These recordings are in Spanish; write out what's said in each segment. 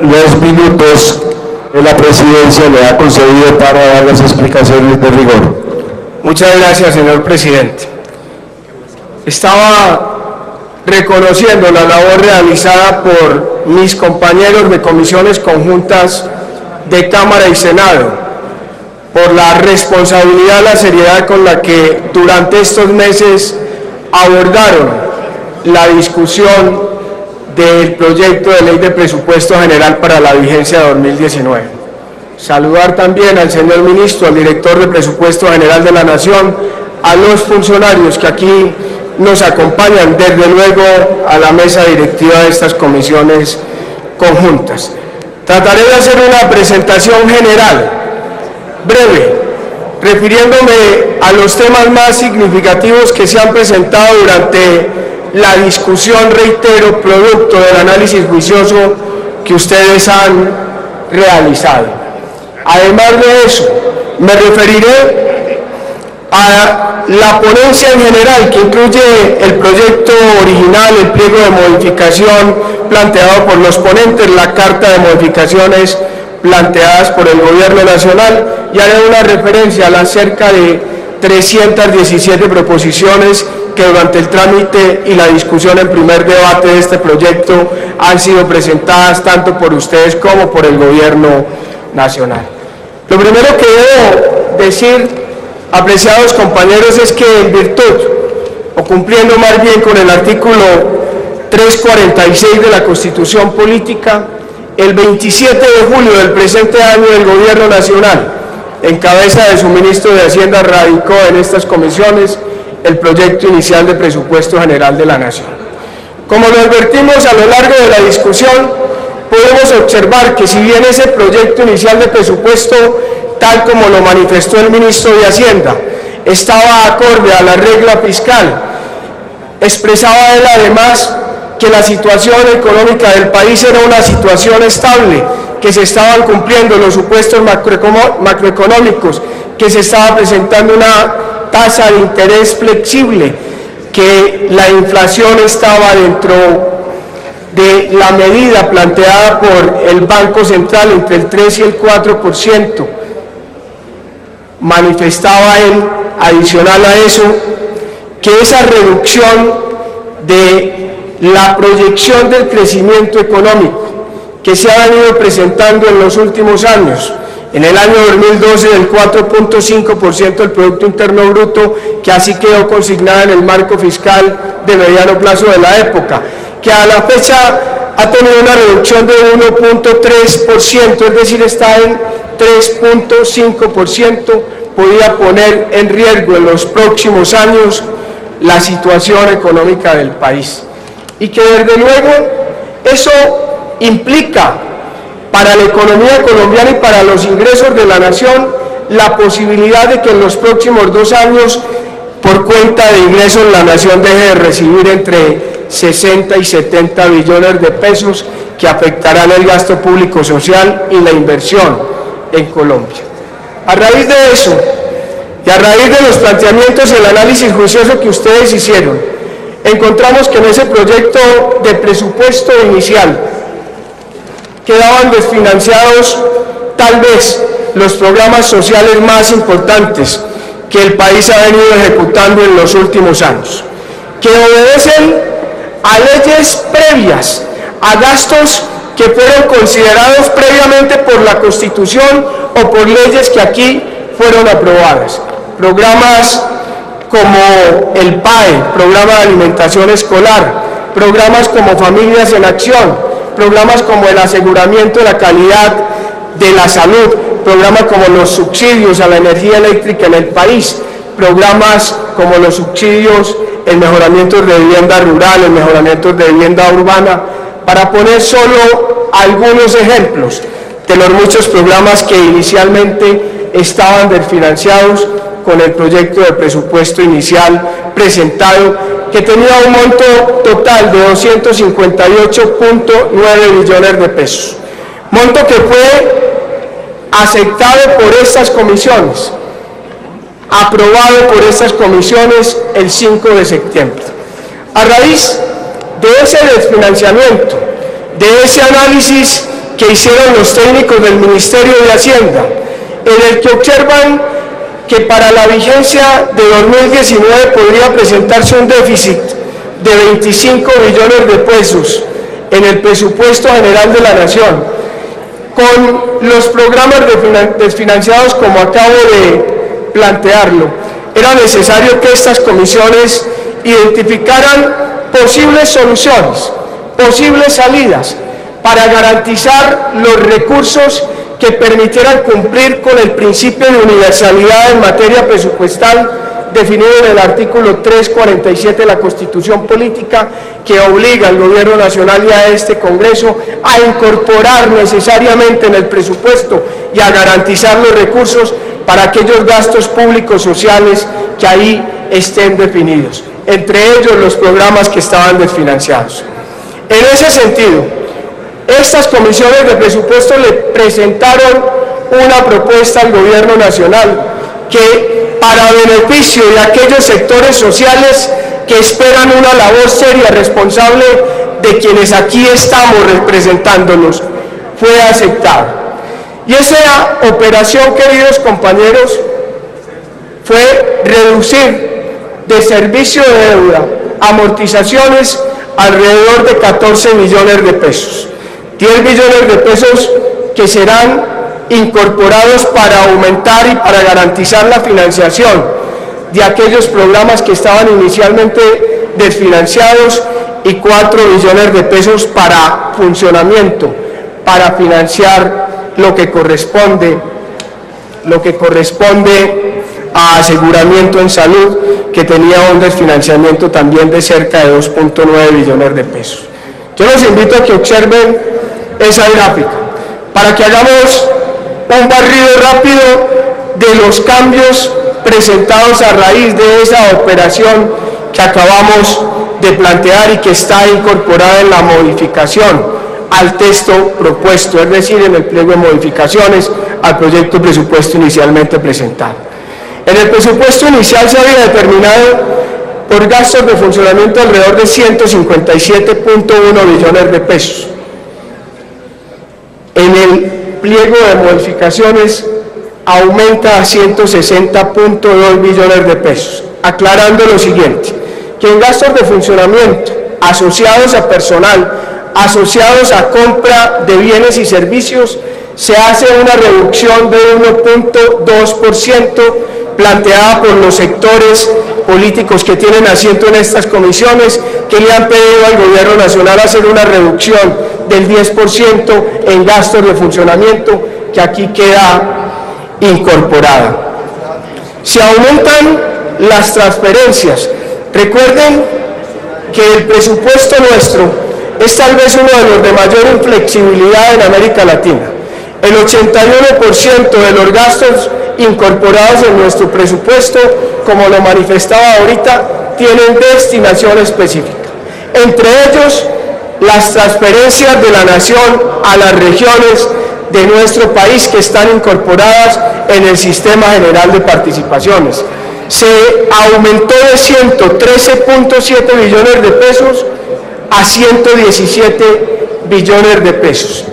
los minutos que la presidencia le ha concedido para dar las explicaciones de rigor. Muchas gracias, señor presidente. Estaba reconociendo la labor realizada por mis compañeros de comisiones conjuntas de Cámara y Senado, por la responsabilidad, la seriedad con la que durante estos meses abordaron la discusión del proyecto de ley de presupuesto general para la vigencia de 2019. Saludar también al señor ministro, al director de Presupuesto General de la Nación, a los funcionarios que aquí nos acompañan, desde luego a la mesa directiva de estas comisiones conjuntas. Trataré de hacer una presentación general, breve, refiriéndome a los temas más significativos que se han presentado durante la discusión, reitero, producto del análisis juicioso que ustedes han realizado. Además de eso, me referiré a la ponencia en general, que incluye el proyecto original, el pliego de modificación planteado por los ponentes, la carta de modificaciones planteadas por el Gobierno Nacional, y haré una referencia a las cerca de 317 proposiciones que durante el trámite y la discusión en primer debate de este proyecto han sido presentadas tanto por ustedes como por el Gobierno Nacional. Lo primero que debo decir, apreciados compañeros, es que en virtud, o cumpliendo más bien con el artículo 346 de la Constitución Política, el 27 de julio del presente año el Gobierno Nacional, en cabeza de su ministro de Hacienda, radicó en estas comisiones el proyecto inicial de presupuesto general de la Nación. Como lo advertimos a lo largo de la discusión, podemos observar que si bien ese proyecto inicial de presupuesto, tal como lo manifestó el ministro de Hacienda, estaba acorde a la regla fiscal, expresaba él además que la situación económica del país era una situación estable, que se estaban cumpliendo los supuestos macroeconómicos, que se estaba presentando una tasa de interés flexible, que la inflación estaba dentro de la medida planteada por el Banco Central entre el 3 y el 4%. Manifestaba él, adicional a eso, que esa reducción de la proyección del crecimiento económico que se ha venido presentando en los últimos años, en el año 2012 del 4.5% del Producto Interno Bruto, que así quedó consignada en el marco fiscal de mediano plazo de la época, que a la fecha ha tenido una reducción de 1.3%, es decir, está en 3.5%, podía poner en riesgo en los próximos años la situación económica del país. Y que desde luego eso implica para la economía colombiana y para los ingresos de la nación la posibilidad de que en los próximos 2 años, por cuenta de ingresos, la nación deje de recibir entre 60 y 70 billones de pesos que afectarán el gasto público social y la inversión en Colombia. A raíz de eso y a raíz de los planteamientos y el análisis juicioso que ustedes hicieron, encontramos que en ese proyecto de presupuesto inicial quedaban desfinanciados tal vez los programas sociales más importantes que el país ha venido ejecutando en los últimos años, que obedecen a leyes previas, a gastos que fueron considerados previamente por la Constitución o por leyes que aquí fueron aprobadas. Programas como el PAE, Programa de Alimentación Escolar, programas como Familias en Acción, programas como el aseguramiento de la calidad de la salud, programas como los subsidios a la energía eléctrica en el país, programas como los subsidios en mejoramientos de vivienda rural, en mejoramientos de vivienda urbana, para poner solo algunos ejemplos de los muchos programas que inicialmente estaban desfinanciados con el proyecto de presupuesto inicial presentado, que tenía un monto total de 258.9 billones de pesos. Monto que fue aceptado por estas comisiones, aprobado por estas comisiones el 5 de septiembre. A raíz de ese desfinanciamiento de ese análisis que hicieron los técnicos del Ministerio de Hacienda, en el que observan que para la vigencia de 2019 podría presentarse un déficit de 25 billones de pesos en el presupuesto general de la Nación. Con los programas desfinanciados como acabo de plantearlo, era necesario que estas comisiones identificaran posibles soluciones, posibles salidas para garantizar los recursos que permitieran cumplir con el principio de universalidad en materia presupuestal definido en el artículo 347 de la Constitución Política, que obliga al Gobierno Nacional y a este Congreso a incorporar necesariamente en el presupuesto y a garantizar los recursos para aquellos gastos públicos sociales que ahí estén definidos, entre ellos los programas que estaban desfinanciados. En ese sentido, estas comisiones de presupuesto le presentaron una propuesta al Gobierno Nacional que, para beneficio de aquellos sectores sociales que esperan una labor seria, responsable de quienes aquí estamos representándonos, fue aceptada. Y esa operación, queridos compañeros, fue reducir de servicio de deuda, amortizaciones, alrededor de 14 millones de pesos. 10 billones de pesos que serán incorporados para aumentar y para garantizar la financiación de aquellos programas que estaban inicialmente desfinanciados, y 4 billones de pesos para funcionamiento, para financiar lo que corresponde a aseguramiento en salud, que tenía un desfinanciamiento también de cerca de 2.9 billones de pesos. Yo los invito a que observen esa gráfica para que hagamos un barrido rápido de los cambios presentados a raíz de esa operación que acabamos de plantear y que está incorporada en la modificación al texto propuesto, es decir, en el pliego de modificaciones al proyecto de presupuesto inicialmente presentado. En el presupuesto inicial se había determinado por gastos de funcionamiento alrededor de 157.1 billones de pesos. En el pliego de modificaciones aumenta a 160.2 billones de pesos, aclarando lo siguiente, que en gastos de funcionamiento asociados a personal, asociados a compra de bienes y servicios, se hace una reducción de 1.2% planteada por los sectores políticos que tienen asiento en estas comisiones, que le han pedido al Gobierno Nacional hacer una reducción del 10% en gastos de funcionamiento, que aquí queda incorporada. Se aumentan las transferencias. Recuerden que el presupuesto nuestro es tal vez uno de los de mayor inflexibilidad en América Latina. El 81% de los gastos incorporados en nuestro presupuesto, como lo manifestaba ahorita, tienen destinación específica. Entre ellos, las transferencias de la nación a las regiones de nuestro país que están incorporadas en el Sistema General de Participaciones. Se aumentó de 113.7 billones de pesos a 117 billones de pesos.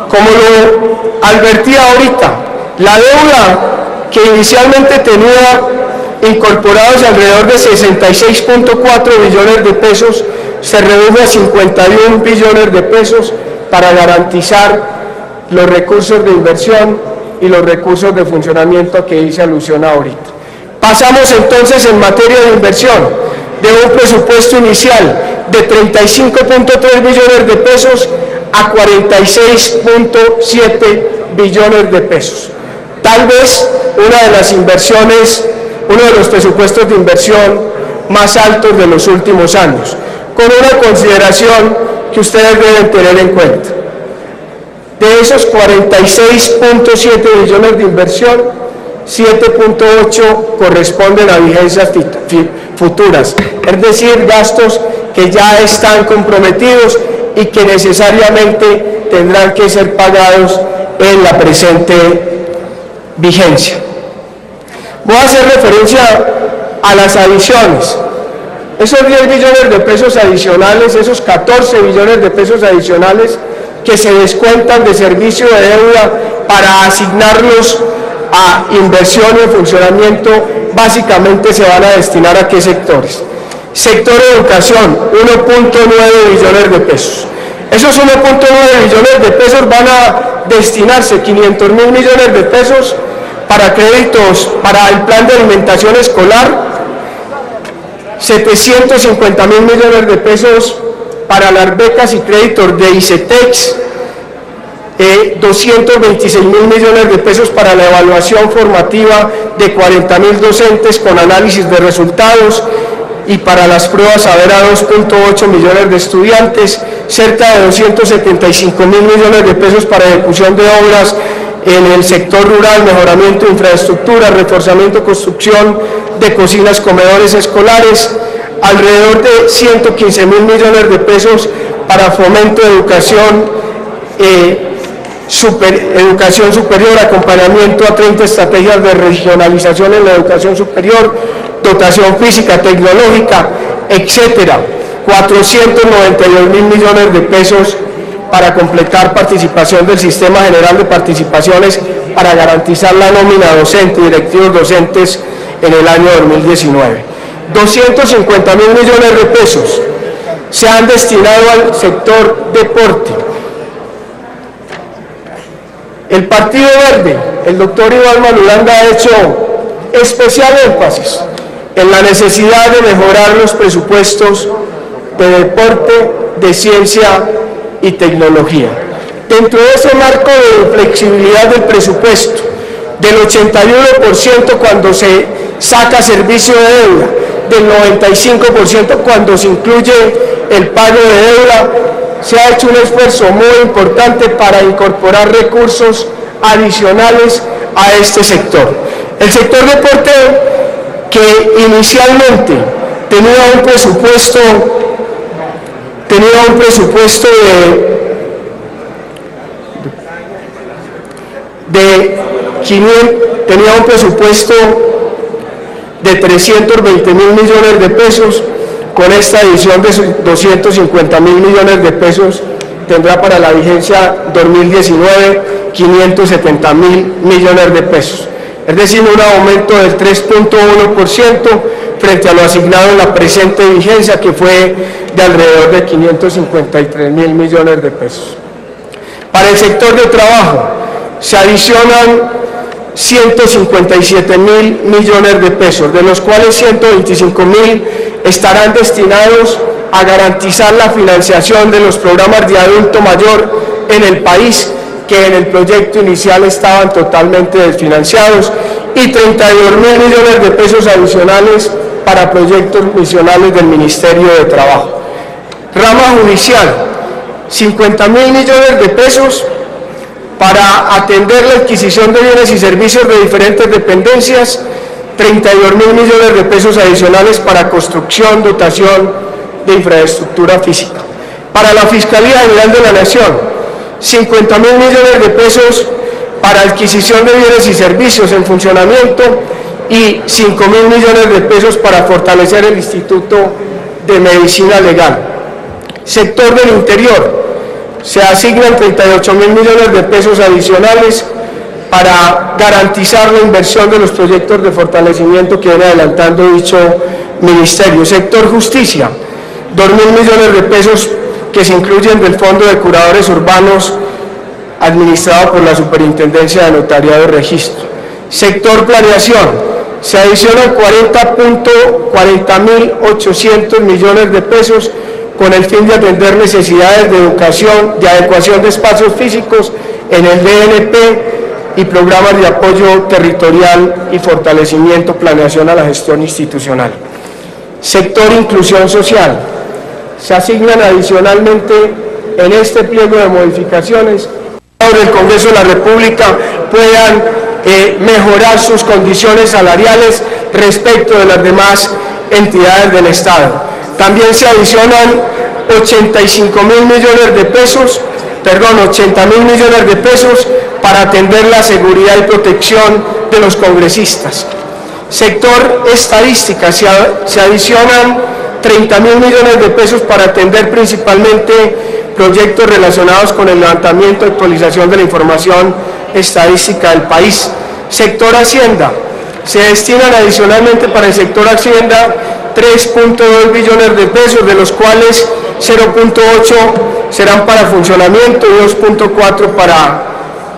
Como lo advertía ahorita, la deuda que inicialmente tenía incorporados alrededor de 66.4 billones de pesos se redujo a 51 billones de pesos para garantizar los recursos de inversión y los recursos de funcionamiento a que hice alusión ahorita. Pasamos entonces en materia de inversión de un presupuesto inicial de 35.3 billones de pesos a 46.7 billones de pesos. Tal vez una de las inversiones, uno de los presupuestos de inversión más altos de los últimos años, con una consideración que ustedes deben tener en cuenta. De esos 46.7 billones de inversión, 7.8 corresponden a vigencias futuras, es decir, gastos que ya están comprometidos y que necesariamente tendrán que ser pagados en la presente vigencia. Voy a hacer referencia a las adiciones. Esos 10 billones de pesos adicionales, esos 14 billones de pesos adicionales que se descuentan de servicio de deuda para asignarlos a inversión y funcionamiento, básicamente se van a destinar a ¿qué sectores? Sector educación, 1.9 billones de pesos. Esos 1.9 billones de pesos van a destinarse 500.000 millones de pesos para créditos para el plan de alimentación escolar, 750.000 millones de pesos para las becas y créditos de ICETEX, 226.000 millones de pesos para la evaluación formativa de 40.000 docentes con análisis de resultados y para las pruebas saber a 2.8 millones de estudiantes, cerca de 275.000 millones de pesos para ejecución de obras en el sector rural, mejoramiento de infraestructura, reforzamiento, construcción de cocinas, comedores escolares, alrededor de 115.000 millones de pesos para fomento de educación, educación superior, acompañamiento a 30 estrategias de regionalización en la educación superior, dotación física, tecnológica, etcétera. 492.000 millones de pesos para completar participación del Sistema General de Participaciones para garantizar la nómina docente y directivos docentes en el año 2019. 250.000 millones de pesos se han destinado al sector deporte. El Partido Verde, el doctor Iván Malulanda, ha hecho especial énfasis en la necesidad de mejorar los presupuestos de deporte, de ciencia y tecnología. Dentro de ese marco de flexibilidad del presupuesto, del 81% cuando se saca servicio de deuda, del 95% cuando se incluye el pago de deuda, se ha hecho un esfuerzo muy importante para incorporar recursos adicionales a este sector. El sector deporte, que inicialmente tenía un presupuesto de 320.000 millones de pesos, con esta edición de 250.000 millones de pesos tendrá para la vigencia 2019 570.000 millones de pesos. Es decir, un aumento del 3.1% frente a lo asignado en la presente vigencia, que fue de alrededor de 553.000 millones de pesos. Para el sector de trabajo se adicionan 157.000 millones de pesos, de los cuales 125.000 estarán destinados a garantizar la financiación de los programas de adulto mayor en el país, que en el proyecto inicial estaban totalmente desfinanciados, y 32.000 millones de pesos adicionales para proyectos misionales del Ministerio de Trabajo. Rama judicial, 50.000 millones de pesos para atender la adquisición de bienes y servicios de diferentes dependencias, 32.000 millones de pesos adicionales para construcción, dotación de infraestructura física. Para la Fiscalía General de la Nación, 50.000 millones de pesos para adquisición de bienes y servicios en funcionamiento y 5.000 millones de pesos para fortalecer el Instituto de Medicina Legal. Sector del Interior, se asignan 38.000 millones de pesos adicionales para garantizar la inversión de los proyectos de fortalecimiento que viene adelantando dicho ministerio. Sector Justicia, 2.000 millones de pesos que se incluyen del Fondo de Curadores Urbanos administrado por la Superintendencia de Notariado y Registro. Sector Planeación, se adicionan 40.800 millones de pesos con el fin de atender necesidades de educación, de adecuación de espacios físicos en el DNP y programas de apoyo territorial y fortalecimiento, planeación a la gestión institucional. Sector Inclusión Social, se asignan adicionalmente en este pliego de modificaciones para el Congreso de la República puedan mejorar sus condiciones salariales respecto de las demás entidades del Estado. También se adicionan 80.000 millones de pesos para atender la seguridad y protección de los congresistas. Sector estadística, se adicionan 30.000 millones de pesos para atender principalmente proyectos relacionados con el levantamiento y actualización de la información estadística del país. Sector Hacienda, se destinan adicionalmente para el sector Hacienda 3.2 billones de pesos, de los cuales 0.8 serán para funcionamiento y 2.4 para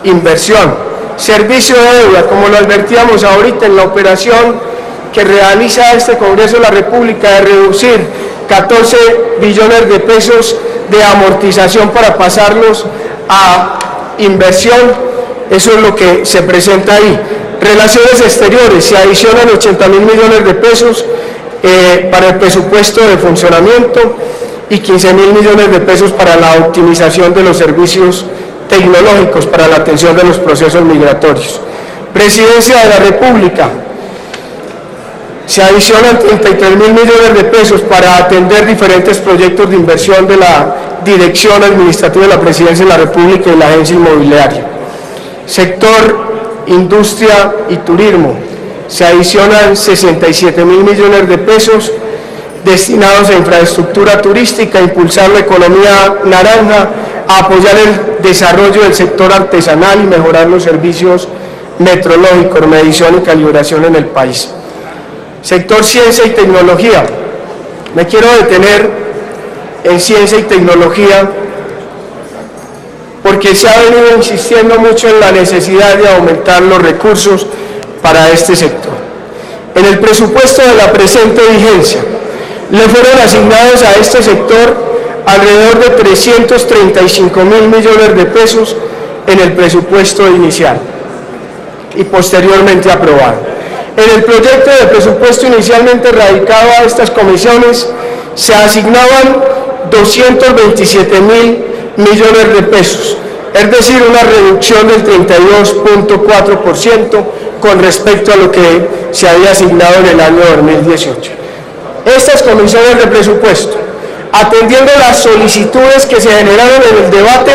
inversión. Servicio de deuda, como lo advertíamos ahorita en la operación que realiza este Congreso de la República de reducir 14 billones de pesos de amortización para pasarlos a inversión, eso es lo que se presenta ahí. Relaciones exteriores, se adicionan 80.000 millones de pesos para el presupuesto de funcionamiento y 15.000 millones de pesos para la optimización de los servicios tecnológicos para la atención de los procesos migratorios. Presidencia de la República, se adicionan 33.000 millones de pesos para atender diferentes proyectos de inversión de la Dirección Administrativa de la Presidencia de la República y la Agencia Inmobiliaria. Sector Industria y Turismo, se adicionan 67.000 millones de pesos destinados a infraestructura turística, a impulsar la economía naranja, a apoyar el desarrollo del sector artesanal y mejorar los servicios metrológicos, medición y calibración en el país. Sector Ciencia y Tecnología, me quiero detener en ciencia y tecnología porque se ha venido insistiendo mucho en la necesidad de aumentar los recursos para este sector. En el presupuesto de la presente vigencia, le fueron asignados a este sector alrededor de 335.000 millones de pesos en el presupuesto inicial y posteriormente aprobado. En el proyecto de presupuesto inicialmente radicado a estas comisiones se asignaban 227.000 millones de pesos, es decir, una reducción del 32.4% con respecto a lo que se había asignado en el año 2018. Estas comisiones de presupuesto, atendiendo las solicitudes que se generaron en el debate,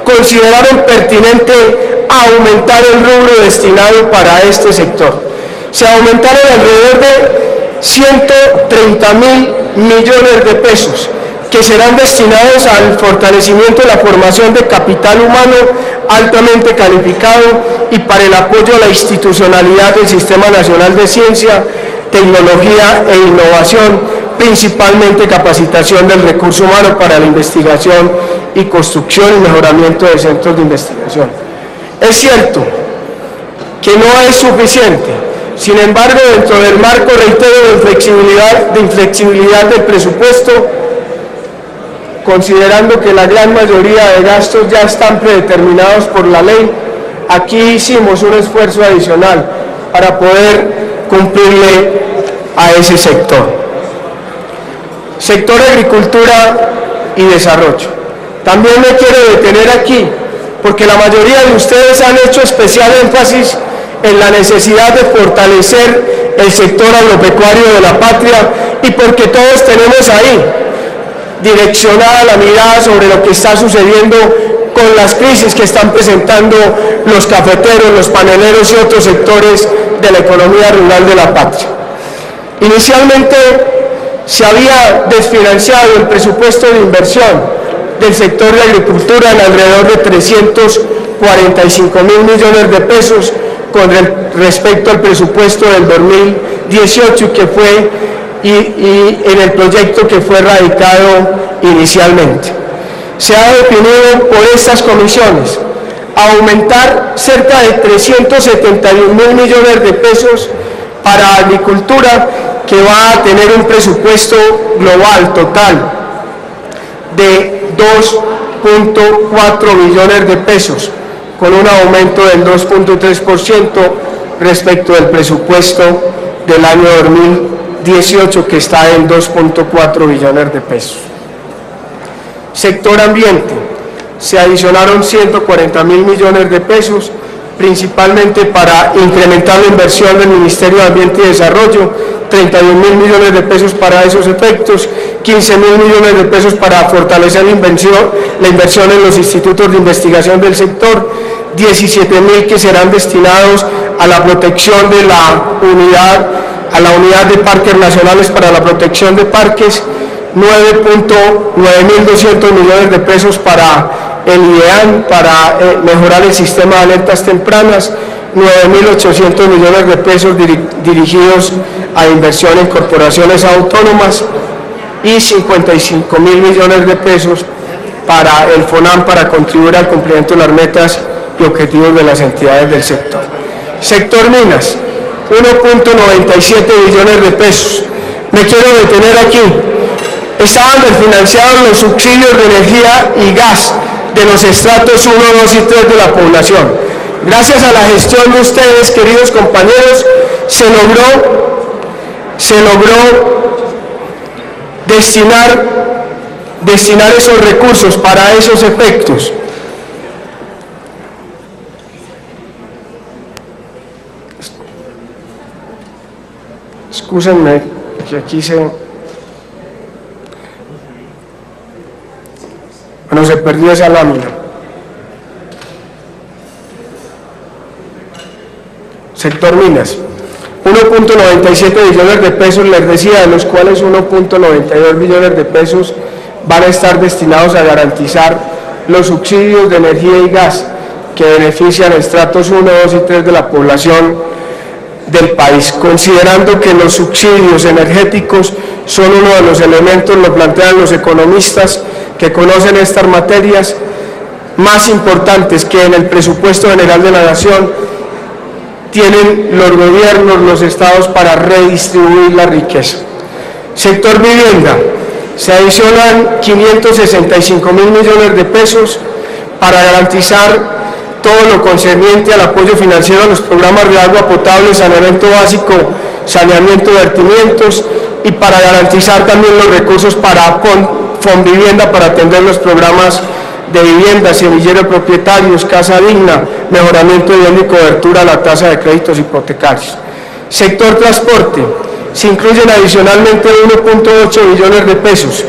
consideraron pertinente aumentar el rubro destinado para este sector. Se aumentaron alrededor de 130.000 millones de pesos que serán destinados al fortalecimiento de la formación de capital humano altamente calificado y para el apoyo a la institucionalidad del Sistema Nacional de Ciencia, Tecnología e Innovación, principalmente capacitación del recurso humano para la investigación y construcción y mejoramiento de centros de investigación. Es cierto que no es suficiente. Sin embargo, dentro del marco, reitero, de inflexibilidad del presupuesto, considerando que la gran mayoría de gastos ya están predeterminados por la ley, aquí hicimos un esfuerzo adicional para poder cumplirle a ese sector. Sector Agricultura y Desarrollo. También me quiero detener aquí, porque la mayoría de ustedes han hecho especial énfasis en la necesidad de fortalecer el sector agropecuario de la patria y porque todos tenemos ahí direccionada la mirada sobre lo que está sucediendo con las crisis que están presentando los cafeteros, los paneleros y otros sectores de la economía rural de la patria. Inicialmente se había desfinanciado el presupuesto de inversión del sector de agricultura en alrededor de 345.000 millones de pesos con respecto al presupuesto del 2018 que fue y en el proyecto que fue radicado inicialmente. Se ha definido por estas comisiones aumentar cerca de 371.000 millones de pesos para agricultura, que va a tener un presupuesto global total de 2.4 billones de pesos, con un aumento del 2.3% respecto del presupuesto del año 2018, que está en 2.4 billones de pesos. Sector Ambiente, se adicionaron 140.000 millones de pesos, principalmente para incrementar la inversión del Ministerio de Ambiente y Desarrollo, 31.000 millones de pesos para esos efectos, 15.000 millones de pesos para fortalecer la inversión en los institutos de investigación del sector, 17.000 que serán destinados a la protección de la unidad a la Unidad de Parques Nacionales para la Protección de Parques, 9.200 millones de pesos para el IDEAN, para mejorar el sistema de alertas tempranas, 9.800 millones de pesos dirigidos a inversión en corporaciones autónomas y 55.000 millones de pesos para el FONAM para contribuir al cumplimiento de las metas y objetivos de las entidades del sector. Sector minas, 1.97 billones de pesos. Me quiero detener aquí. Estaban desfinanciados los subsidios de energía y gas de los estratos 1, 2 y 3 de la población. Gracias a la gestión de ustedes, queridos compañeros, se logró destinar esos recursos para esos efectos. Excúsenme, que aquí se perdió esa lámina. Sector minas, 1.97 billones de pesos, les decía, de los cuales 1.92 billones de pesos van a estar destinados a garantizar los subsidios de energía y gas que benefician estratos 1, 2 y 3 de la población del país, considerando que los subsidios energéticos son uno de los elementos, lo plantean los economistas que conocen estas materias, más importantes que en el presupuesto general de la nación tienen los gobiernos, los estados para redistribuir la riqueza. Sector vivienda, se adicionan 565.000 millones de pesos para garantizar todo lo concerniente al apoyo financiero a los programas de agua potable, saneamiento básico, saneamiento de vertimientos y para garantizar también los recursos para Fonvivienda para atender los programas de vivienda, semillero de propietarios, casa digna, mejoramiento de vivienda y cobertura a la tasa de créditos hipotecarios. Sector transporte, se incluyen adicionalmente 1.8 billones de pesos,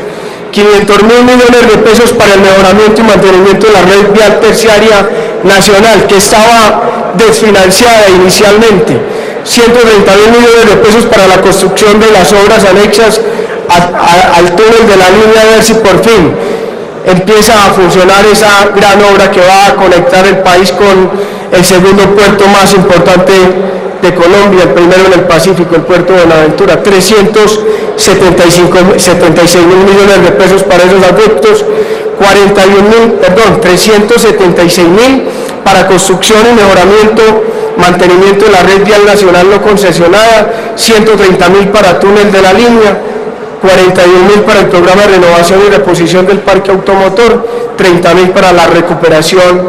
500.000 millones de pesos para el mejoramiento y mantenimiento de la red vial terciaria nacional, que estaba desfinanciada inicialmente, 130.000 millones de pesos para la construcción de las obras anexas al túnel de la línea, a ver si por fin empieza a funcionar esa gran obra que va a conectar el país con el segundo puerto más importante de Colombia, el primero en el Pacífico, el puerto de Buenaventura, 376.000 millones de pesos para esos aspectos, 376.000 para construcción y mejoramiento, mantenimiento de la red vial nacional no concesionada, 130.000 para túnel de la línea, 41.000 para el programa de renovación y reposición del parque automotor, 30.000 para la recuperación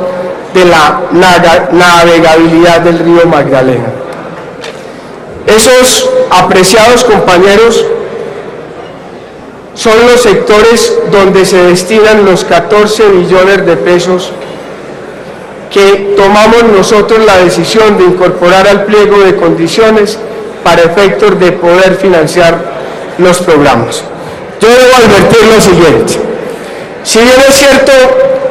de la navegabilidad del río Magdalena. Esos apreciados compañeros son los sectores donde se destinan los 14 billones de pesos que tomamos nosotros la decisión de incorporar al pliego de condiciones para efectos de poder financiar los programas. Yo debo advertir lo siguiente: si bien es cierto,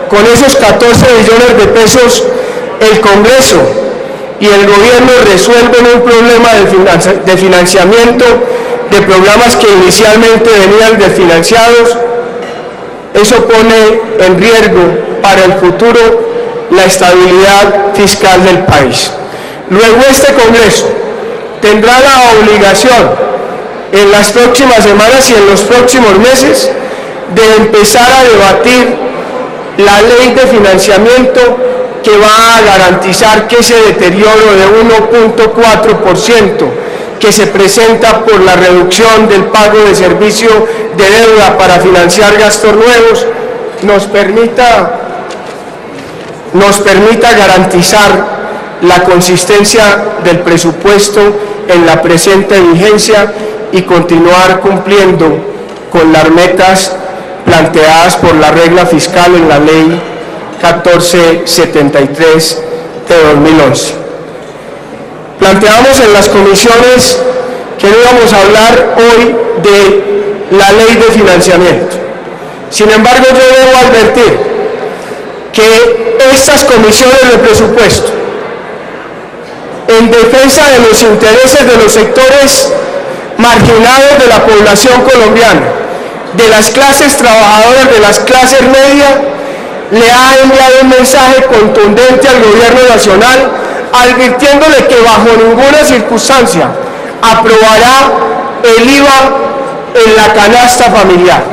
con esos 14 billones de pesos el Congreso y el gobierno resuelven un problema de financiamiento de programas que inicialmente venían desfinanciados, eso pone en riesgo para el futuro la estabilidad fiscal del país. Luego este Congreso tendrá la obligación en las próximas semanas y en los próximos meses de empezar a debatir la ley de financiamiento que va a garantizar que ese deterioro de 1.4% que se presenta por la reducción del pago de servicio de deuda para financiar gastos nuevos nos permita garantizar la consistencia del presupuesto en la presente vigencia y continuar cumpliendo con las metas planteadas por la regla fiscal en la ley 1473 de 2011. Planteamos en las comisiones que no íbamos a hablar hoy de la ley de financiamiento. Sin embargo, yo debo advertir que estas comisiones de presupuesto, en defensa de los intereses de los sectores marginados de la población colombiana, de las clases trabajadoras, de las clases medias, le ha enviado un mensaje contundente al gobierno nacional, advirtiéndole que bajo ninguna circunstancia aprobará el IVA en la canasta familiar.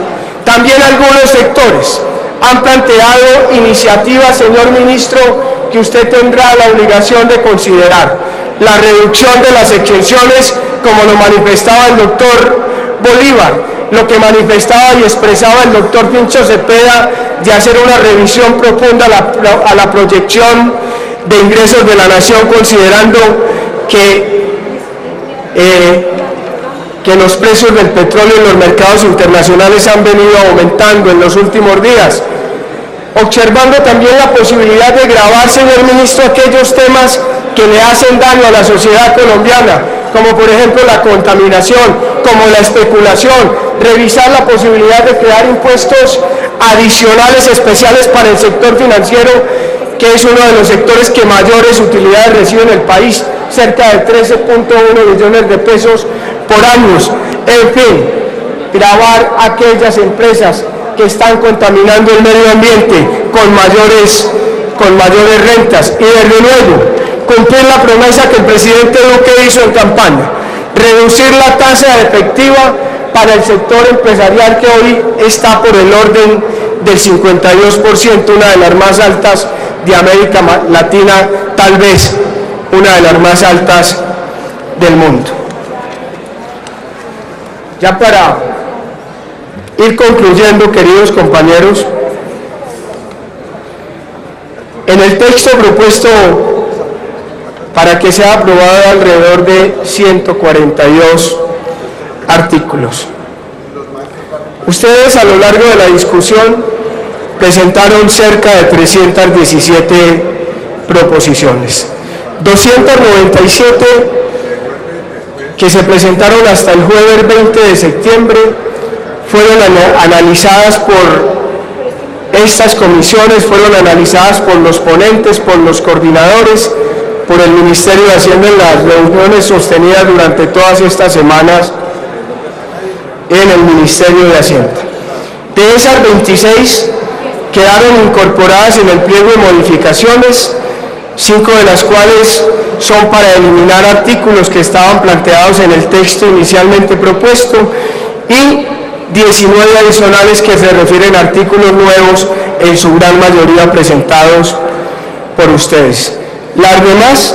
También algunos sectores han planteado iniciativas, señor ministro, que usted tendrá la obligación de considerar. La reducción de las exenciones, como lo manifestaba el doctor Bolívar, lo que manifestaba y expresaba el doctor Pincho Cepeda, de hacer una revisión profunda a la proyección de ingresos de la nación, considerando que los precios del petróleo en los mercados internacionales han venido aumentando en los últimos días. Observando también la posibilidad de gravar, señor ministro, aquellos temas que le hacen daño a la sociedad colombiana, como por ejemplo la contaminación, como la especulación, revisar la posibilidad de crear impuestos adicionales especiales para el sector financiero, que es uno de los sectores que mayores utilidades recibe en el país, cerca de 13.1 billones de pesos por año. En fin, gravar aquellas empresas que están contaminando el medio ambiente con mayores rentas, y desde luego cumplir la promesa que el presidente Duque hizo en campaña, reducir la tasa efectiva para el sector empresarial, que hoy está por el orden del 52%, una de las más altas de América Latina, tal vez una de las más altas del mundo. Ya para ir concluyendo, queridos compañeros, en el texto propuesto para que sea aprobado alrededor de 142 artículos. Ustedes a lo largo de la discusión presentaron cerca de 317 proposiciones, 297 que se presentaron hasta el jueves 20 de septiembre, fueron analizadas por estas comisiones, fueron analizadas por los ponentes, por los coordinadores, por el Ministerio de Hacienda en las reuniones sostenidas durante todas estas semanas en el Ministerio de Hacienda. De esas 26 quedaron incorporadas en el pliego de modificaciones, 5 de las cuales son para eliminar artículos que estaban planteados en el texto inicialmente propuesto, y 19 adicionales que se refieren a artículos nuevos, en su gran mayoría presentados por ustedes. Las demás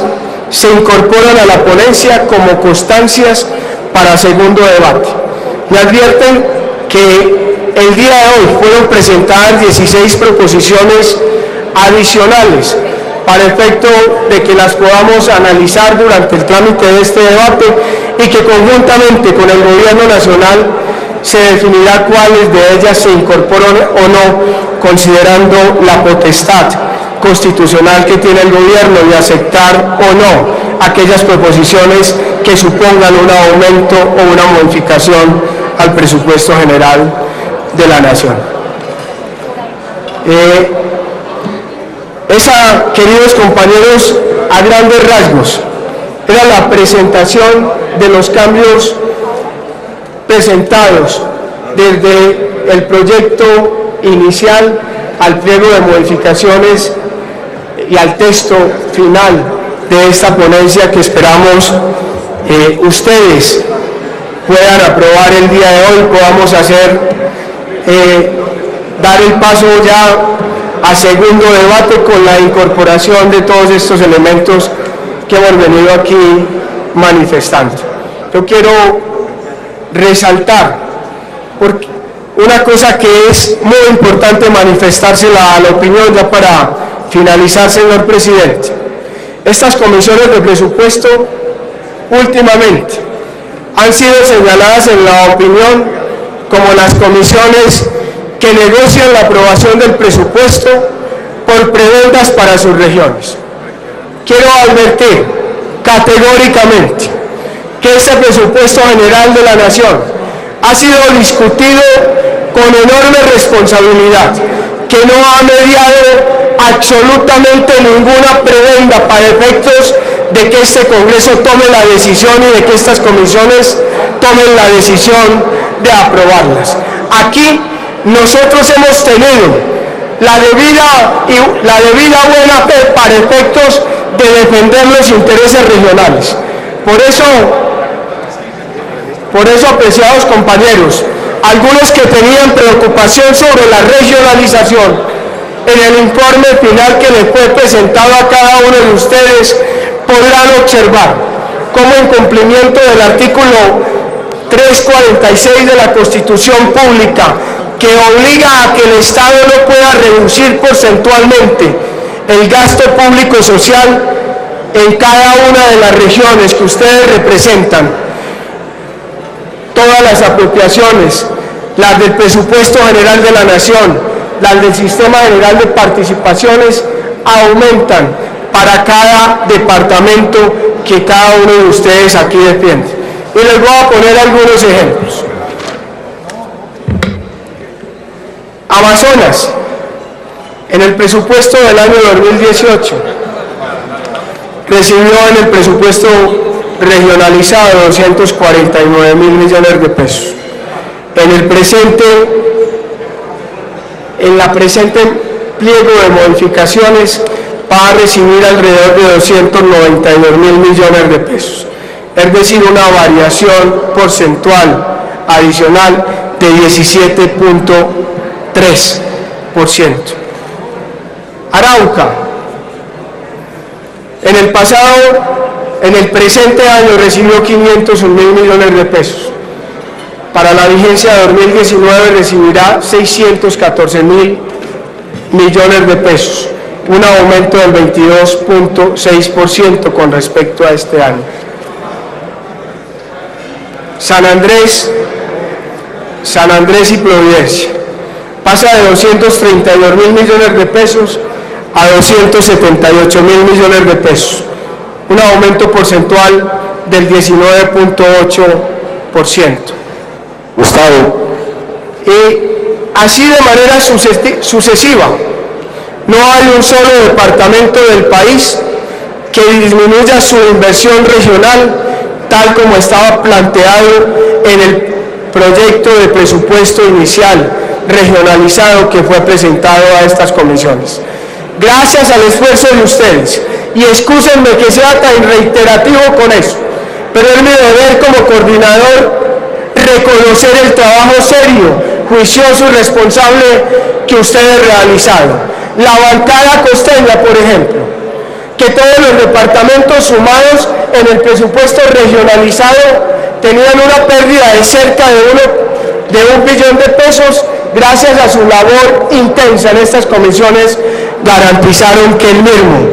se incorporan a la ponencia como constancias para segundo debate. Me advierten que el día de hoy fueron presentadas 16 proposiciones adicionales para efecto de que las podamos analizar durante el trámite de este debate, y que conjuntamente con el Gobierno Nacional se definirá cuáles de ellas se incorporan o no, considerando la potestad constitucional que tiene el gobierno de aceptar o no aquellas proposiciones que supongan un aumento o una modificación al presupuesto general de la nación. Esa, queridos compañeros, a grandes rasgos, era la presentación de los cambios presentados desde el proyecto inicial al pliego de modificaciones y al texto final de esta ponencia, que esperamos ustedes puedan aprobar el día de hoy, podamos dar el paso ya a segundo debate con la incorporación de todos estos elementos que hemos venido aquí manifestando. Yo quiero resaltar una cosa que es muy importante manifestársela a la opinión, ya para finalizar, señor presidente. Estas comisiones de presupuesto últimamente han sido señaladas en la opinión como las comisiones que negocian la aprobación del presupuesto por prebendas para sus regiones. Quiero advertir categóricamente que este presupuesto general de la nación ha sido discutido con enorme responsabilidad, que no ha mediado absolutamente ninguna prebenda para efectos de que este Congreso tome la decisión y de que estas comisiones tomen la decisión de aprobarlas. Aquí nosotros hemos tenido la debida buena fe para efectos de defender los intereses regionales. Por eso, apreciados compañeros, algunos que tenían preocupación sobre la regionalización, en el informe final que le fue presentado a cada uno de ustedes, podrán observar cómo en cumplimiento del artículo 346 de la Constitución Pública, que obliga a que el Estado no pueda reducir porcentualmente el gasto público social en cada una de las regiones que ustedes representan, todas las apropiaciones, las del presupuesto general de la Nación, las del Sistema General de Participaciones, aumentan para cada departamento que cada uno de ustedes aquí defiende. Y les voy a poner algunos ejemplos. Amazonas, en el presupuesto del año 2018, recibió en el presupuesto regionalizado 249.000 millones de pesos. En la presente pliego de modificaciones va a recibir alrededor de 292.000 millones de pesos, es decir, una variación porcentual adicional de 17.3%. Arauca, en el presente año recibió 501.000 millones de pesos. Para la vigencia de 2019 recibirá 614.000 millones de pesos, un aumento del 22.6% con respecto a este año. San Andrés y Providencia pasa de 232.000 millones de pesos a 278.000 millones de pesos, un aumento porcentual del 19.8%. Gustavo. Y así de manera sucesiva, no hay un solo departamento del país que disminuya su inversión regional tal como estaba planteado en el proyecto de presupuesto inicial regionalizado que fue presentado a estas comisiones. Gracias al esfuerzo de ustedes, y excúsenme que sea tan reiterativo con eso, pero es mi deber como coordinador reconocer el trabajo serio, juicioso y responsable que ustedes realizaron. La bancada costeña, por ejemplo, que todos los departamentos sumados en el presupuesto regionalizado tenían una pérdida de cerca de 1 billón de pesos, gracias a su labor intensa en estas comisiones, garantizaron que el mismo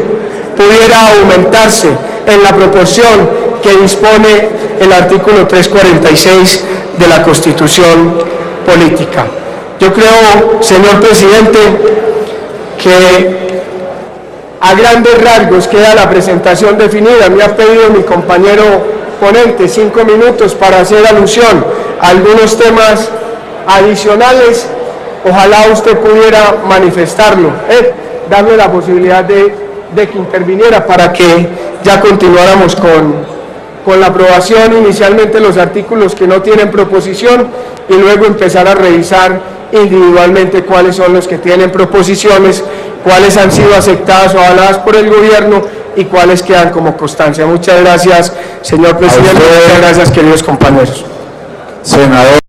pudiera aumentarse en la proporción que dispone el artículo 346 de la Constitución Política. Yo creo, señor presidente, que a grandes rasgos queda la presentación definida. Me ha pedido mi compañero ponente 5 minutos para hacer alusión a algunos temas adicionales. Ojalá usted pudiera manifestarlo, darle la posibilidad de que interviniera para que ya continuáramos con la aprobación, inicialmente los artículos que no tienen proposición, y luego empezar a revisar individualmente cuáles son los que tienen proposiciones, cuáles han sido aceptadas o avaladas por el gobierno y cuáles quedan como constancia. Muchas gracias, señor presidente. Muchas gracias, queridos compañeros. Senador.